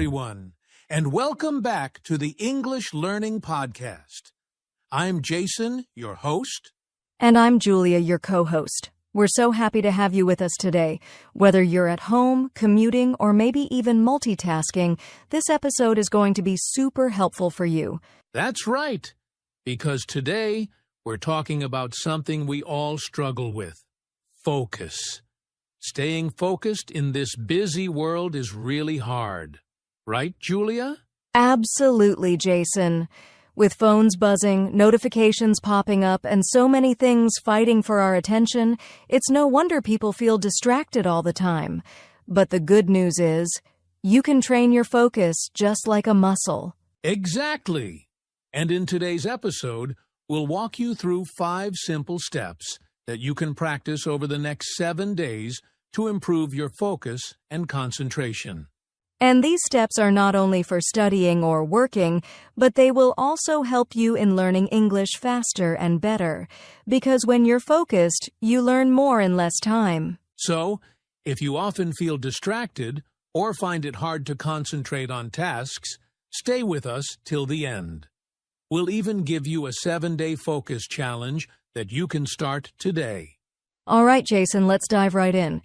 everyone, and welcome back to the English Learning Podcast. I'm Jason, your host. And I'm Julia, your co-host. We're so happy to have you with us today. Whether you're at home, commuting, or maybe even multitasking, this episode is going to be super helpful for you. That's right, because today we're talking about something we all struggle with: focus. Staying focused in this busy world is really hard. Right, Julia? Absolutely, Jason. With phones buzzing, notifications popping up, and so many things fighting for our attention, it's no wonder people feel distracted all the time. But the good news is, you can train your focus just like a muscle. Exactly. And in today's episode, we'll walk you through 5 simple steps that you can practice over the next 7 days to improve your focus and concentration. And these steps are not only for studying or working, but they will also help you in learning English faster and better. Because when you're focused, you learn more in less time. So, if you often feel distracted or find it hard to concentrate on tasks, stay with us till the end. We'll even give you a 7-day focus challenge that you can start today. All right, Jason, let's dive right in.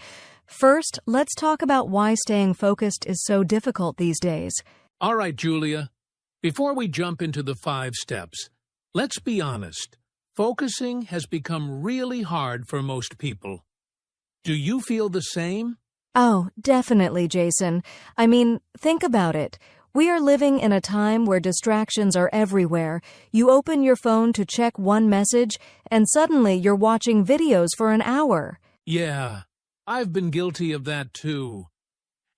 First, let's talk about why staying focused is so difficult these days. All right, Julia. Before we jump into the 5 steps, let's be honest. Focusing has become really hard for most people. Do you feel the same? Oh, definitely, Jason. I mean, think about it. We are living in a time where distractions are everywhere. You open your phone to check one message, and suddenly you're watching videos for an hour. Yeah, I've been guilty of that too.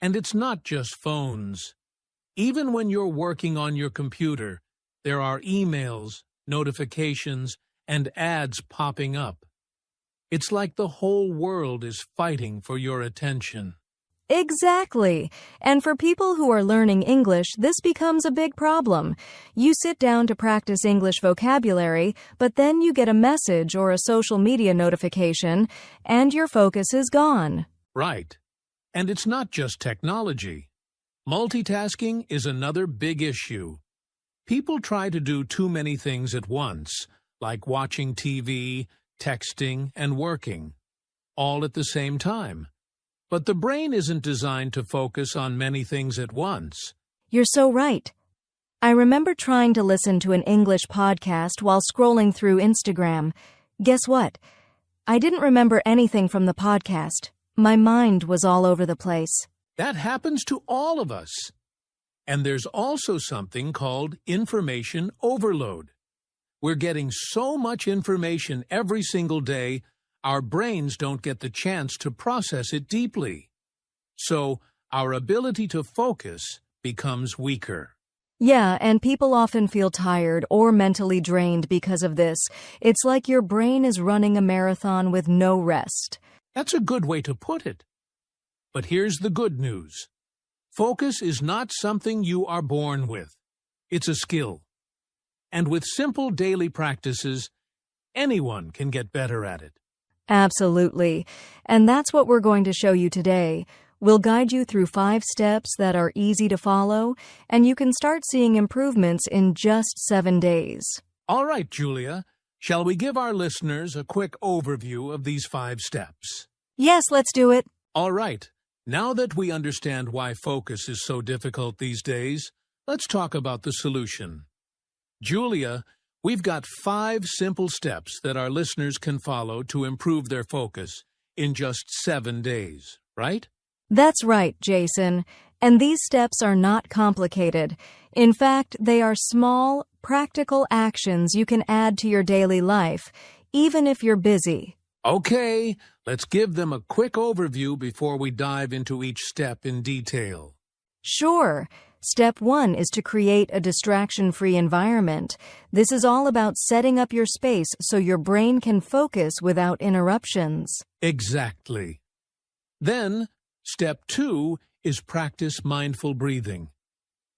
And it's not just phones. Even when you're working on your computer, there are emails, notifications, and ads popping up. It's like the whole world is fighting for your attention. Exactly. And for people who are learning English, this becomes a big problem. You sit down to practice English vocabulary, but then you get a message or a social media notification, and your focus is gone. Right. And it's not just technology. Multitasking is another big issue. People try to do too many things at once, like watching TV, texting, and working, all at the same time. But the brain isn't designed to focus on many things at once. You're so right. I remember trying to listen to an English podcast while scrolling through Instagram. Guess what? I didn't remember anything from the podcast. My mind was all over the place. That happens to all of us. And there's also something called information overload. We're getting so much information every single day, our brains don't get the chance to process it deeply. So, our ability to focus becomes weaker. Yeah, and people often feel tired or mentally drained because of this. It's like your brain is running a marathon with no rest. That's a good way to put it. But here's the good news. Focus is not something you are born with. It's a skill. And with simple daily practices, anyone can get better at it. Absolutely. And that's what we're going to show you today. We'll guide you through 5 steps that are easy to follow, and you can start seeing improvements in just 7 days. All right, Julia. Shall we give our listeners a quick overview of these 5 steps? Yes, let's do it. All right. Now that we understand why focus is so difficult these days, let's talk about the solution. Julia, we've got 5 simple steps that our listeners can follow to improve their focus in just 7 days, right? That's right, Jason. And these steps are not complicated. In fact, they are small, practical actions you can add to your daily life, even if you're busy. Okay, let's give them a quick overview before we dive into each step in detail. Sure. Step 1 is to create a distraction-free environment. This is all about setting up your space so your brain can focus without interruptions. Exactly. Then, step 2 is practice mindful breathing.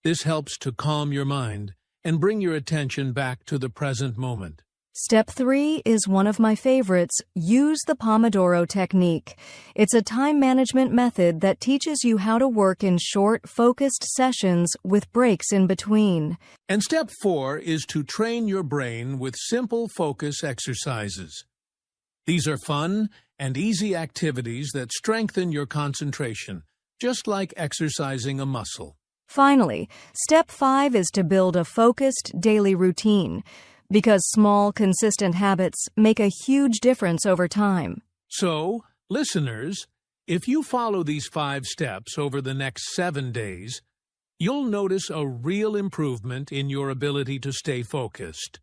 This helps to calm your mind and bring your attention back to the present moment. Step 3 is one of my favorites. Use the Pomodoro technique. It's a time management method that teaches you how to work in short, focused sessions with breaks in between. And step 4 is to train your brain with simple focus exercises. These are fun and easy activities that strengthen your concentration, just like exercising a muscle. Finally, step 5 is to build a focused daily routine, because small, consistent habits make a huge difference over time. So, listeners, if you follow these 5 steps over the next 7 days, you'll notice a real improvement in your ability to stay focused.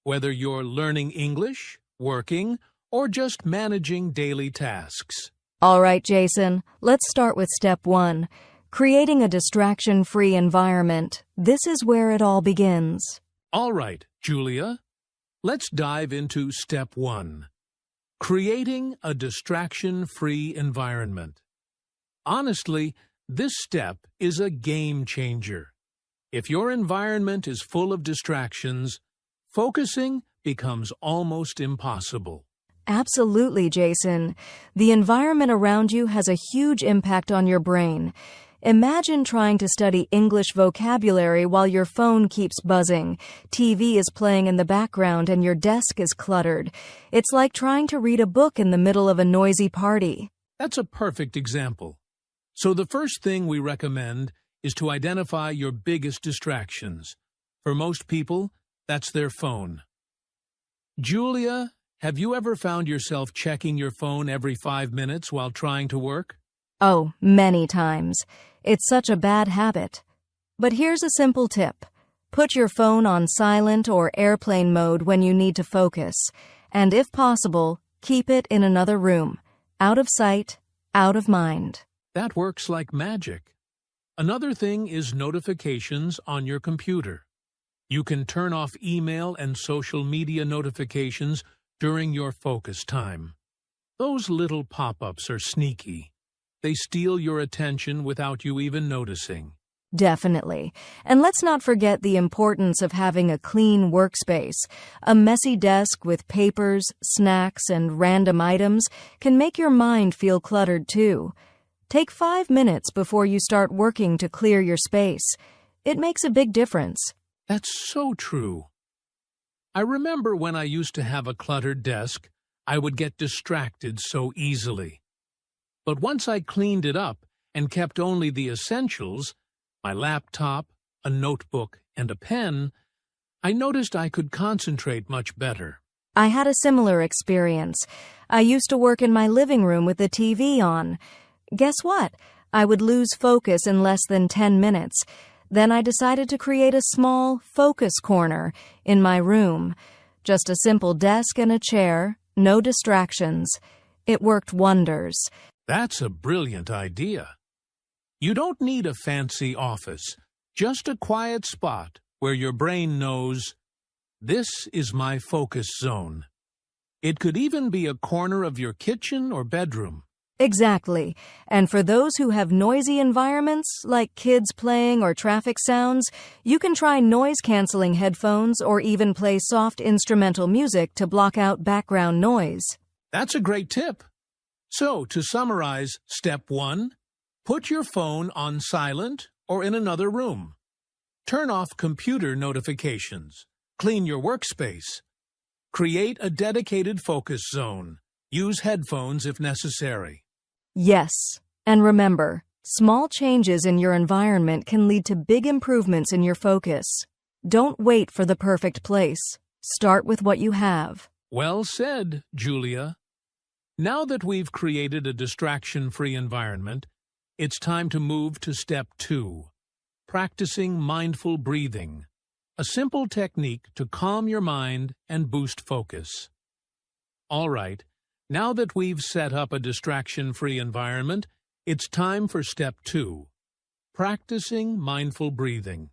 Whether you're learning English, working, or just managing daily tasks. All right, Jason, let's start with step 1. Creating a distraction-free environment. This is where it all begins. All right, Julia, let's dive into step 1. Creating a distraction-free environment. Honestly, this step is a game changer. If your environment is full of distractions, focusing becomes almost impossible. Absolutely, Jason. The environment around you has a huge impact on your brain. Imagine trying to study English vocabulary while your phone keeps buzzing, TV is playing in the background, and your desk is cluttered. It's like trying to read a book in the middle of a noisy party. That's a perfect example. So the first thing we recommend is to identify your biggest distractions. For most people, that's their phone. Julia, have you ever found yourself checking your phone every 5 minutes while trying to work? Oh, many times. It's such a bad habit. But here's a simple tip. Put your phone on silent or airplane mode when you need to focus. And if possible, keep it in another room. Out of sight, out of mind. That works like magic. Another thing is notifications on your computer. You can turn off email and social media notifications during your focus time. Those little pop-ups are sneaky. They steal your attention without you even noticing. Definitely. And let's not forget the importance of having a clean workspace. A messy desk with papers, snacks, and random items can make your mind feel cluttered too. Take 5 minutes before you start working to clear your space. It makes a big difference. That's so true. I remember when I used to have a cluttered desk, I would get distracted so easily. But once I cleaned it up and kept only the essentials, my laptop, a notebook, and a pen, I noticed I could concentrate much better. I had a similar experience. I used to work in my living room with the TV on. Guess what? I would lose focus in less than 10 minutes. Then I decided to create a small focus corner in my room. Just a simple desk and a chair, no distractions. It worked wonders. That's a brilliant idea. You don't need a fancy office, just a quiet spot where your brain knows, this is my focus zone. It could even be a corner of your kitchen or bedroom. Exactly. And for those who have noisy environments, like kids playing or traffic sounds, you can try noise-canceling headphones or even play soft instrumental music to block out background noise. That's a great tip. So, to summarize, step 1, put your phone on silent or in another room. Turn off computer notifications. Clean your workspace. Create a dedicated focus zone. Use headphones if necessary. Yes. And remember, small changes in your environment can lead to big improvements in your focus. Don't wait for the perfect place. Start with what you have. Well said, Julia. Now that we've created a distraction-free environment, it's time to move to step 2, practicing mindful breathing, a simple technique to calm your mind and boost focus. All right, now that we've set up a distraction-free environment, it's time for step 2, practicing mindful breathing.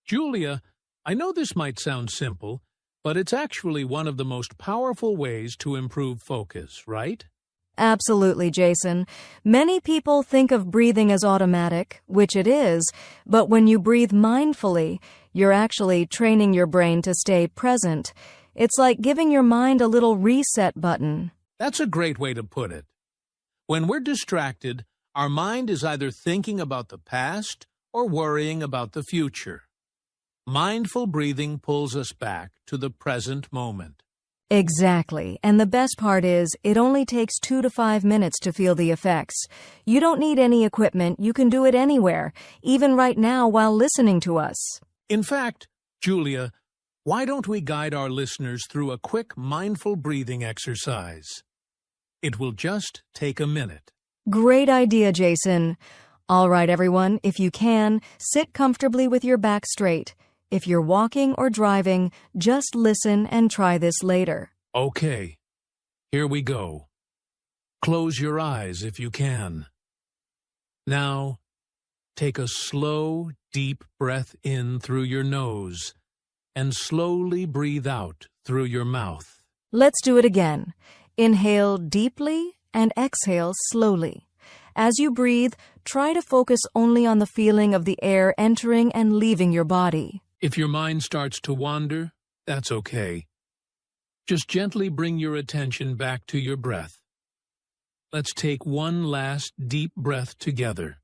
Julia, I know this might sound simple, but it's actually one of the most powerful ways to improve focus, right? Absolutely, Jason. Many people think of breathing as automatic, which it is, but when you breathe mindfully, you're actually training your brain to stay present. It's like giving your mind a little reset button. That's a great way to put it. When we're distracted, our mind is either thinking about the past or worrying about the future. Mindful breathing pulls us back to the present moment. Exactly. And the best part is, it only takes 2 to 5 minutes to feel the effects. You don't need any equipment. You can do it anywhere, even right now while listening to us. In fact, Julia, why don't we guide our listeners through a quick mindful breathing exercise? It will just take a minute. Great idea, Jason. All right, everyone, if you can, sit comfortably with your back straight. If you're walking or driving, just listen and try this later. Okay, here we go. Close your eyes if you can. Now, take a slow, deep breath in through your nose and slowly breathe out through your mouth. Let's do it again. Inhale deeply and exhale slowly. As you breathe, try to focus only on the feeling of the air entering and leaving your body. If your mind starts to wander, that's okay. Just gently bring your attention back to your breath. Let's take one last deep breath together.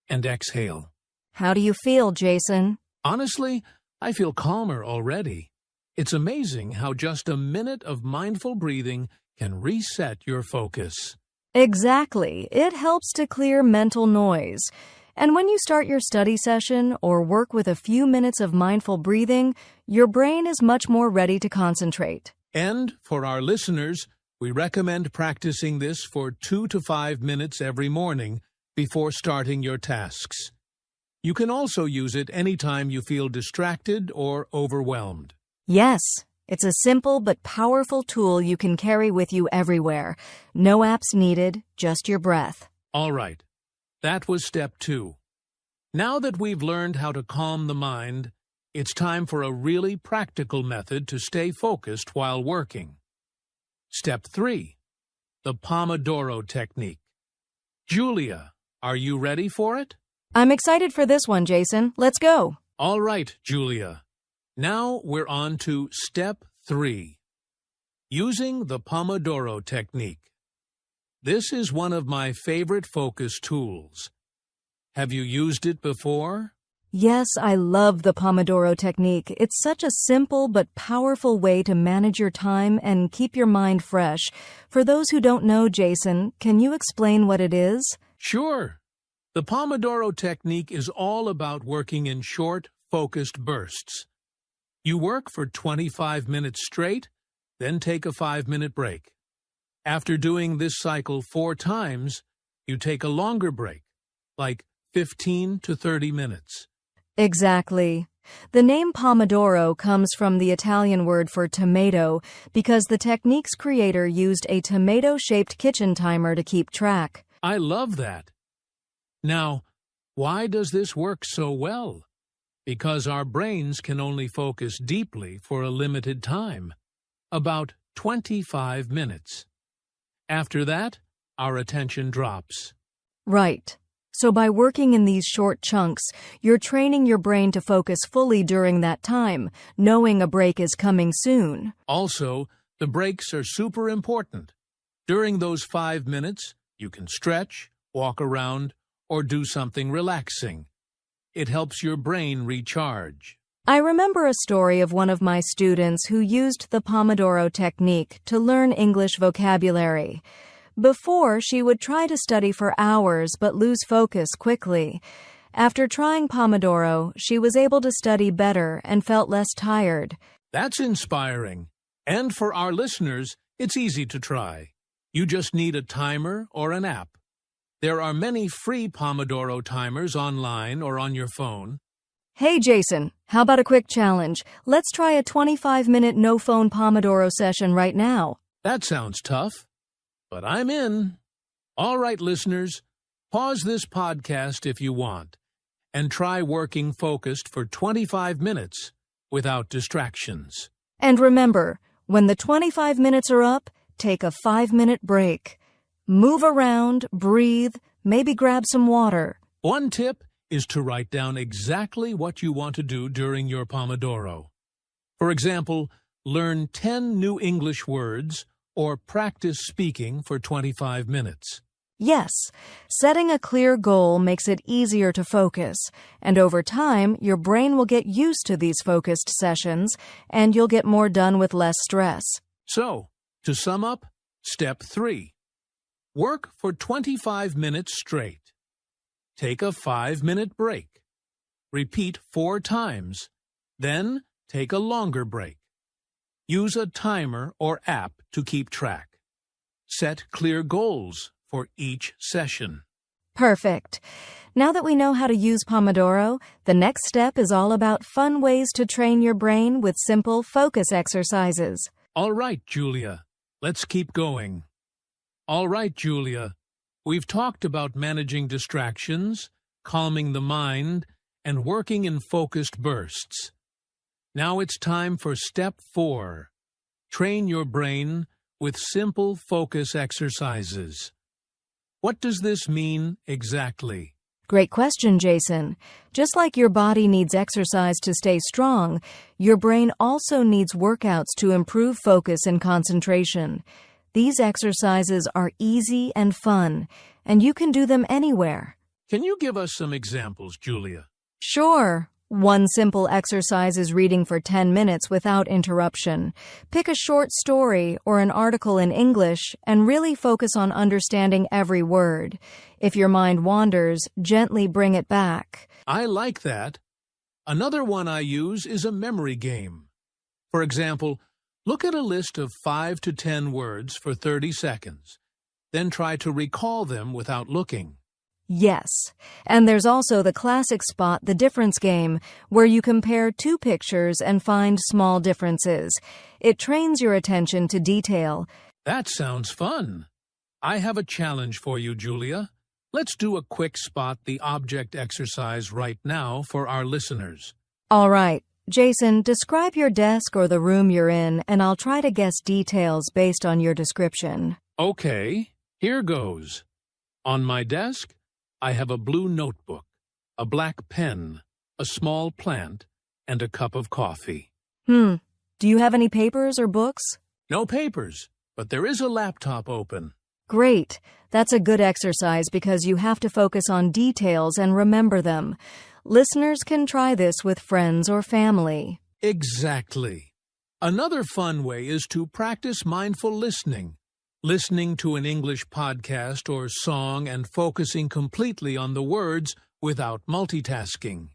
And exhale. How do you feel, Jason? Honestly, I feel calmer already. It's amazing how just a minute of mindful breathing can reset your focus. Exactly. It helps to clear mental noise. And when you start your study session or work with a few minutes of mindful breathing, your brain is much more ready to concentrate. And for our listeners, we recommend practicing this for 2 to 5 minutes every morning before starting your tasks. You can also use it anytime you feel distracted or overwhelmed. Yes, it's a simple but powerful tool you can carry with you everywhere. No apps needed, just your breath. All right. That was step 2. Now that we've learned how to calm the mind, it's time for a really practical method to stay focused while working. Step 3. The Pomodoro technique. Julia, are you ready for it? I'm excited for this one, Jason. Let's go. All right, Julia. Now we're on to step 3. Using the Pomodoro technique. This is one of my favorite focus tools. Have you used it before? Yes, I love the Pomodoro technique. It's such a simple but powerful way to manage your time and keep your mind fresh. For those who don't know, Jason, can you explain what it is? Sure. The Pomodoro technique is all about working in short, focused bursts. You work for 25 minutes straight, then take a 5-minute break. After doing this cycle 4 times, you take a longer break, like 15 to 30 minutes. Exactly. The name Pomodoro comes from the Italian word for tomato because the technique's creator used a tomato-shaped kitchen timer to keep track. I love that. Now, why does this work so well? Because our brains can only focus deeply for a limited time, about 25 minutes. After that, our attention drops. Right. So by working in these short chunks, you're training your brain to focus fully during that time, knowing a break is coming soon. Also, the breaks are super important. During those 5 minutes, you can stretch, walk around, or do something relaxing. It helps your brain recharge. I remember a story of one of my students who used the Pomodoro technique to learn English vocabulary. Before, she would try to study for hours but lose focus quickly. After trying Pomodoro, she was able to study better and felt less tired. That's inspiring. And for our listeners, it's easy to try. You just need a timer or an app. There are many free Pomodoro timers online or on your phone. Hey, Jason, how about a quick challenge? Let's try a 25-minute no-phone Pomodoro session right now. That sounds tough, but I'm in. All right, listeners, pause this podcast if you want, and try working focused for 25 minutes without distractions. And remember, when the 25 minutes are up, take a 5-minute break. Move around, breathe, maybe grab some water. One tip is to write down exactly what you want to do during your Pomodoro. For example, Learn 10 new English words or practice speaking for 25 minutes. Yes, setting a clear goal makes it easier to focus, and over time, your brain will get used to these focused sessions, and you'll get more done with less stress. So, to sum up, Step 3. Work for 25 minutes straight. Take a 5-minute break. Repeat 4 times. Then, take a longer break. Use a timer or app to keep track. Set clear goals for each session. Perfect. Now that we know how to use Pomodoro, the next step is all about fun ways to train your brain with simple focus exercises. All right, Julia. Let's keep going. All right, Julia. We've talked about managing distractions, calming the mind, and working in focused bursts. Now it's time for Step 4. Train your brain with simple focus exercises. What does this mean exactly? Great question, Jason. Just like your body needs exercise to stay strong, your brain also needs workouts to improve focus and concentration. These exercises are easy and fun, and you can do them anywhere. Can you give us some examples, Julia? Sure. One simple exercise is reading for 10 minutes without interruption. Pick a short story or an article in English and really focus on understanding every word. If your mind wanders, gently bring it back. I like that. Another one I use is a memory game. For example, look at a list of 5 to 10 words for 30 seconds. Then try to recall them without looking. Yes, and there's also the classic Spot the Difference game, where you compare 2 pictures and find small differences. It trains your attention to detail. That sounds fun. I have a challenge for you, Julia. Let's do a quick Spot the Object exercise right now for our listeners. All right, Jason, describe your desk or the room you're in, and I'll try to guess details based on your description. Okay, here goes. On my desk, I have a blue notebook, a black pen, a small plant, and a cup of coffee. Do you have any papers or books? No papers, but there is a laptop open. Great. That's a good exercise because you have to focus on details and remember them. Listeners can try this with friends or family. Exactly. Another fun way is to practice mindful listening. Listening to an English podcast or song and focusing completely on the words without multitasking.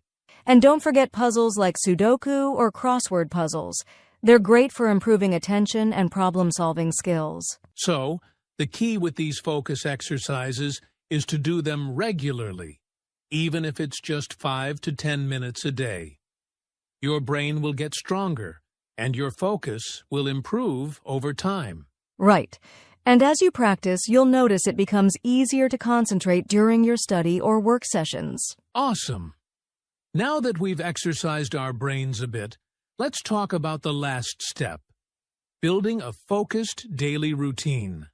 And don't forget puzzles like Sudoku or crossword puzzles. They're great for improving attention and problem-solving skills. So, the key with these focus exercises is to do them regularly, even if it's just 5 to 10 minutes a day. Your brain will get stronger, and your focus will improve over time. Right. And as you practice, you'll notice it becomes easier to concentrate during your study or work sessions. Awesome! Now that we've exercised our brains a bit, let's talk about the last step, building a focused daily routine.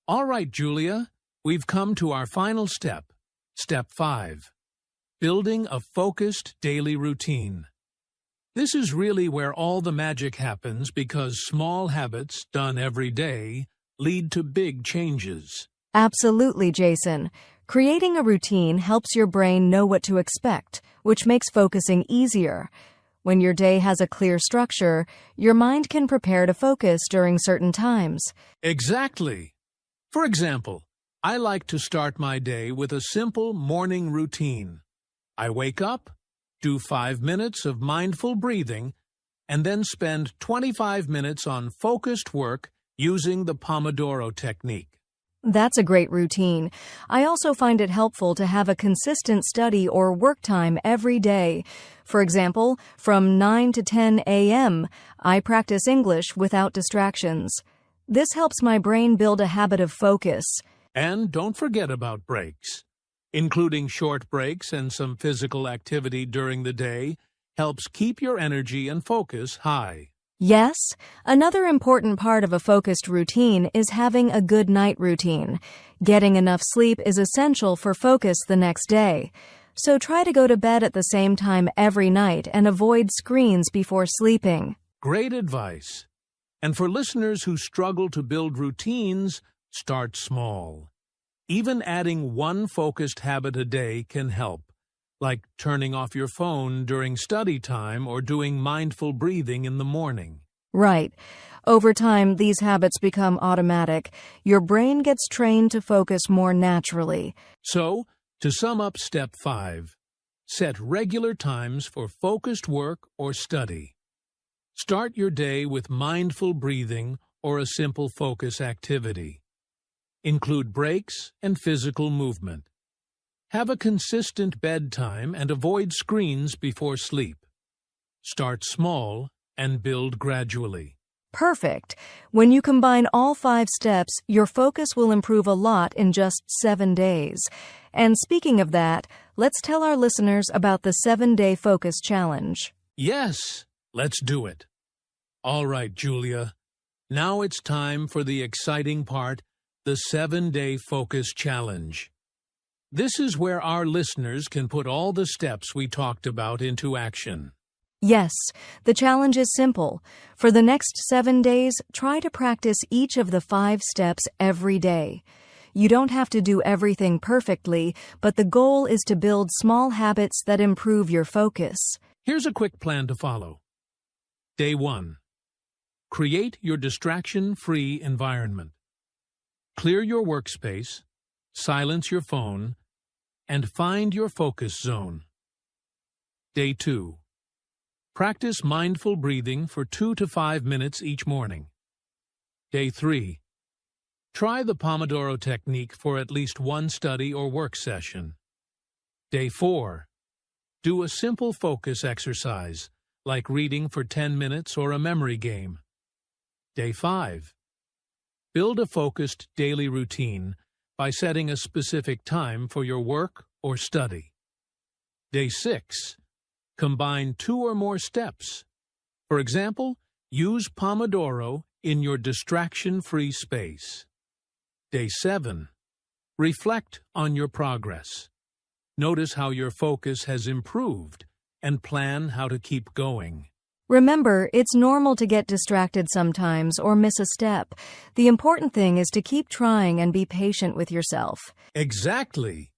All right, Julia, we've come to our final step, Step 5, building a focused daily routine. This is really where all the magic happens because small habits done every day lead to big changes. Absolutely, Jason. Creating a routine helps your brain know what to expect, which makes focusing easier. When your day has a clear structure, your mind can prepare to focus during certain times. Exactly. For example, I like to start my day with a simple morning routine. I wake up, do 5 minutes of mindful breathing, and then spend 25 minutes on focused work using the Pomodoro technique. That's a great routine. I also find it helpful to have a consistent study or work time every day. For example, from 9 to 10 a.m., I practice English without distractions. This helps my brain build a habit of focus. And don't forget about breaks. Including short breaks and some physical activity during the day helps keep your energy and focus high. Yes, another important part of a focused routine is having a good night routine. Getting enough sleep is essential for focus the next day. So try to go to bed at the same time every night and avoid screens before sleeping. Great advice. And for listeners who struggle to build routines, start small. Even adding one focused habit a day can help, like turning off your phone during study time or doing mindful breathing in the morning. Right. Over time, these habits become automatic. Your brain gets trained to focus more naturally. So, to sum up Step 5, set regular times for focused work or study. Start your day with mindful breathing or a simple focus activity. Include breaks and physical movement. Have a consistent bedtime and avoid screens before sleep. Start small and build gradually. Perfect. When you combine all 5 steps, your focus will improve a lot in just 7 days. And speaking of that, let's tell our listeners about the 7-day focus challenge. Yes, let's do it. All right, Julia. Now it's time for the exciting part, the 7-day focus challenge. This is where our listeners can put all the steps we talked about into action. Yes, the challenge is simple. For the next 7 days, try to practice each of the 5 steps every day. You don't have to do everything perfectly, but the goal is to build small habits that improve your focus. Here's a quick plan to follow. Day 1. Create your distraction-free environment. Clear your workspace, silence your phone, and find your focus zone. Day 2. Practice mindful breathing for 2 to 5 minutes each morning. Day 3. Try the Pomodoro technique for at least one study or work session. Day 4. Do a simple focus exercise, like reading for 10 minutes or a memory game. Day 5. Build a focused daily routine by setting a specific time for your work or study. Day 6. Combine 2 or more steps. For example, use Pomodoro in your distraction-free space. Day 7. Reflect on your progress. Notice how your focus has improved and plan how to keep going. Remember, it's normal to get distracted sometimes or miss a step. The important thing is to keep trying and be patient with yourself. Exactly.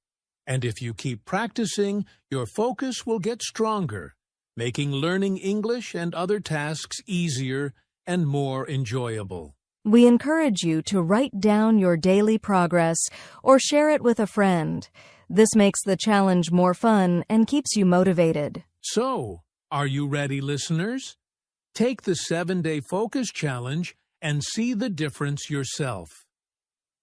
And if you keep practicing, your focus will get stronger, making learning English and other tasks easier and more enjoyable. We encourage you to write down your daily progress or share it with a friend. This makes the challenge more fun and keeps you motivated. So, are you ready, listeners? Take the 7-day focus challenge and see the difference yourself.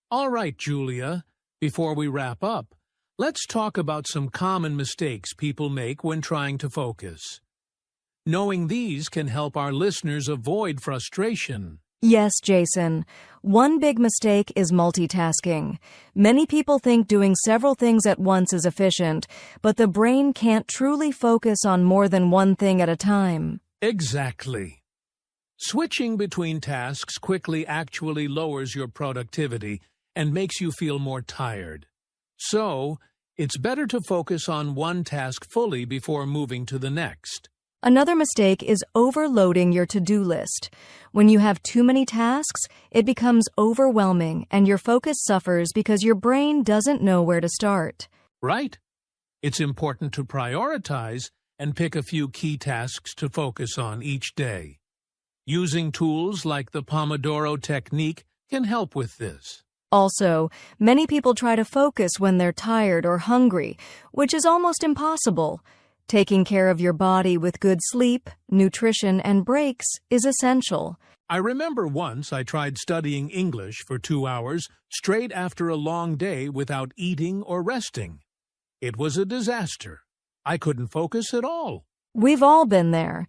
All right, Julia, before we wrap up, let's talk about some common mistakes people make when trying to focus. Knowing these can help our listeners avoid frustration. Yes, Jason. One big mistake is multitasking. Many people think doing several things at once is efficient, but the brain can't truly focus on more than one thing at a time. Exactly. Switching between tasks quickly actually lowers your productivity and makes you feel more tired. So, it's better to focus on one task fully before moving to the next. Another mistake is overloading your to-do list. When you have too many tasks, it becomes overwhelming and your focus suffers because your brain doesn't know where to start. Right. It's important to prioritize and pick a few key tasks to focus on each day. Using tools like the Pomodoro technique can help with this. Also, many people try to focus when they're tired or hungry, which is almost impossible. Taking care of your body with good sleep, nutrition, and breaks is essential. I remember once I tried studying English for 2 hours straight after a long day without eating or resting. It was a disaster. I couldn't focus at all. We've all been there.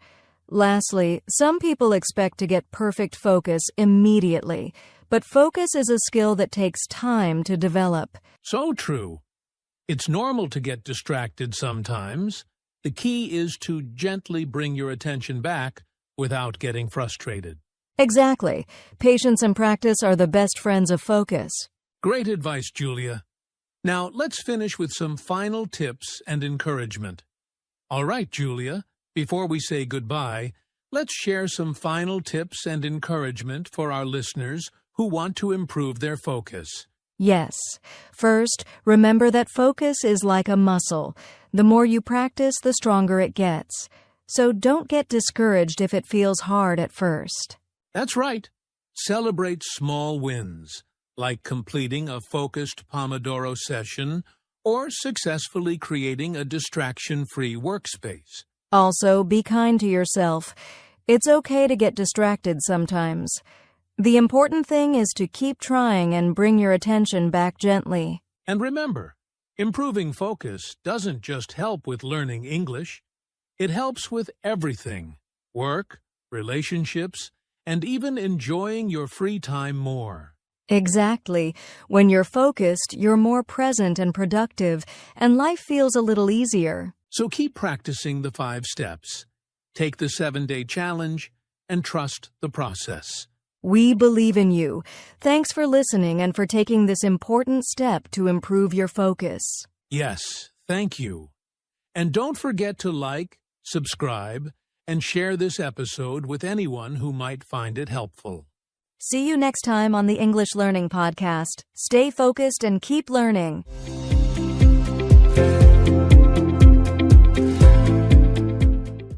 Lastly, some people expect to get perfect focus immediately, but focus is a skill that takes time to develop. So true. It's normal to get distracted sometimes. The key is to gently bring your attention back without getting frustrated. Exactly. Patience and practice are the best friends of focus. Great advice, Julia. Now, let's finish with some final tips and encouragement. All right, Julia, before we say goodbye, Let's share some final tips and encouragement for our listeners who want to improve their focus. Yes. First, remember that focus is like a muscle. The more you practice, the stronger it gets. So don't get discouraged if it feels hard at first. That's right. Celebrate small wins, like completing a focused Pomodoro session or successfully creating a distraction-free workspace. Also, be kind to yourself. It's okay to get distracted sometimes. The important thing is to keep trying and bring your attention back gently. And remember, improving focus doesn't just help with learning English. It helps with everything: work, relationships, and even enjoying your free time more. Exactly. When you're focused, you're more present and productive, and life feels a little easier. So keep practicing the 5 steps. Take the 7-day challenge and trust the process. We believe in you. Thanks for listening and for taking this important step to improve your focus. Yes, thank you. And don't forget to like, subscribe, and share this episode with anyone who might find it helpful. See you next time on the English Learning Podcast. Stay focused and keep learning.